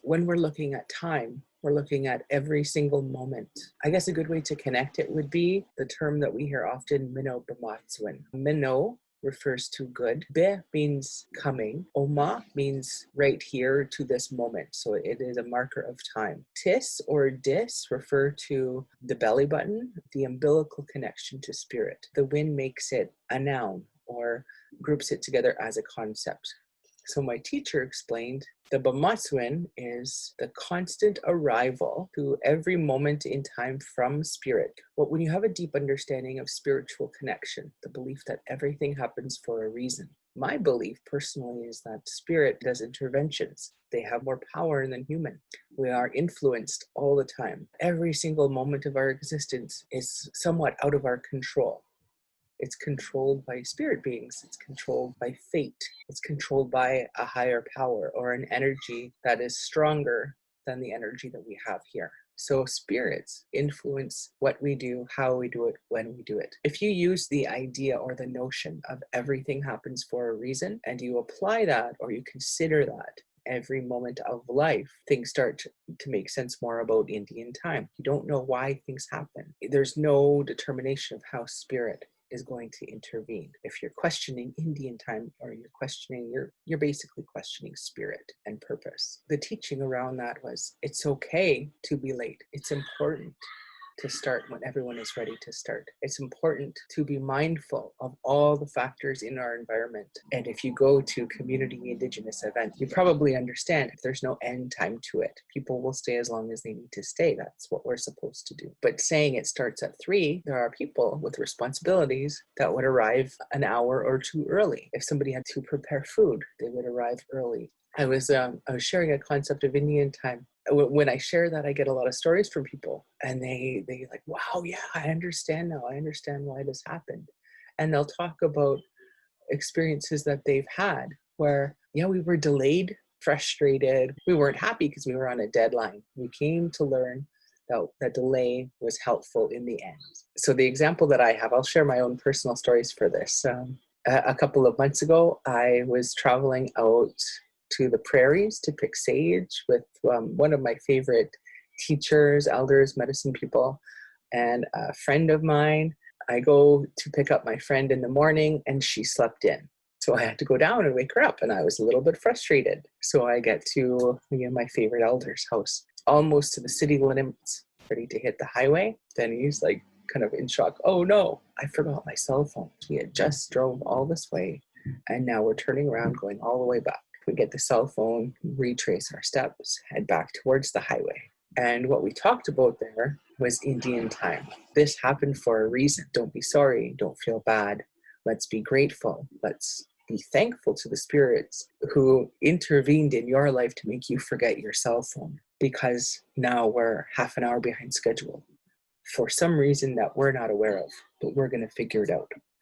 When we're looking at time, we're looking at every single moment. I guess a good way to connect it would be the term that we hear often, Minnow Bamatswin. Minnow refers to good. Be means coming. Oma means right here to this moment. So it is a marker of time. Tis or dis refer to the belly button, the umbilical connection to spirit. The wind makes it a noun or groups it together as a concept. So my teacher explained the Bamatswin is the constant arrival to every moment in time from spirit. Well, when you have a deep understanding of spiritual connection, the belief that everything happens for a reason. My belief personally is that spirit does interventions. They have more power than human. We are influenced all the time. Every single moment of our existence is somewhat out of our control. It's controlled by spirit beings. It's controlled by fate. It's controlled by a higher power or an energy that is stronger than the energy that we have here. So spirits influence what we do, how we do it, when we do it. If you use the idea or the notion of everything happens for a reason, and you apply that or you consider that every moment of life, things start to make sense more about Indian time. You don't know why things happen. There's no determination of how spirit is going to intervene. If you're questioning Indian time or you're questioning, you're basically questioning spirit and purpose. The teaching around that was it's okay to be late. It's important to start when everyone is ready to start. It's important to be mindful of all the factors in our environment. And if you go to community Indigenous events, you probably understand if there's no end time to it. People will stay as long as they need to stay. That's what we're supposed to do. But saying it starts at 3, there are people with responsibilities that would arrive an hour or 2 early. If somebody had to prepare food, they would arrive early. I was sharing a concept of Indian time. When I share that, I get a lot of stories from people, and they like, wow, yeah, I understand now. I understand why this happened. And they'll talk about experiences that they've had where, yeah, we were delayed, frustrated. We weren't happy because we were on a deadline. We came to learn that that delay was helpful in the end. So the example that I have, I'll share my own personal stories for this. A couple of months ago, I was traveling out to the prairies to pick sage with one of my favorite teachers, elders, medicine people, and a friend of mine. I go to pick up my friend in the morning and she slept in. So I had to go down and wake her up, and I was a little bit frustrated. So I get to my favorite elder's house, almost to the city limits, ready to hit the highway. Then he's like kind of in shock. Oh no, I forgot my cell phone. We had just drove all this way and now we're turning around going all the way back. We get the cell phone, retrace our steps, head back towards the highway. And what we talked about there was Indian time. This happened for a reason. Don't be sorry. Don't feel bad. Let's be grateful. Let's be thankful to the spirits who intervened in your life to make you forget your cell phone, because now we're half an hour behind schedule for some reason that we're not aware of, but we're going to figure it out.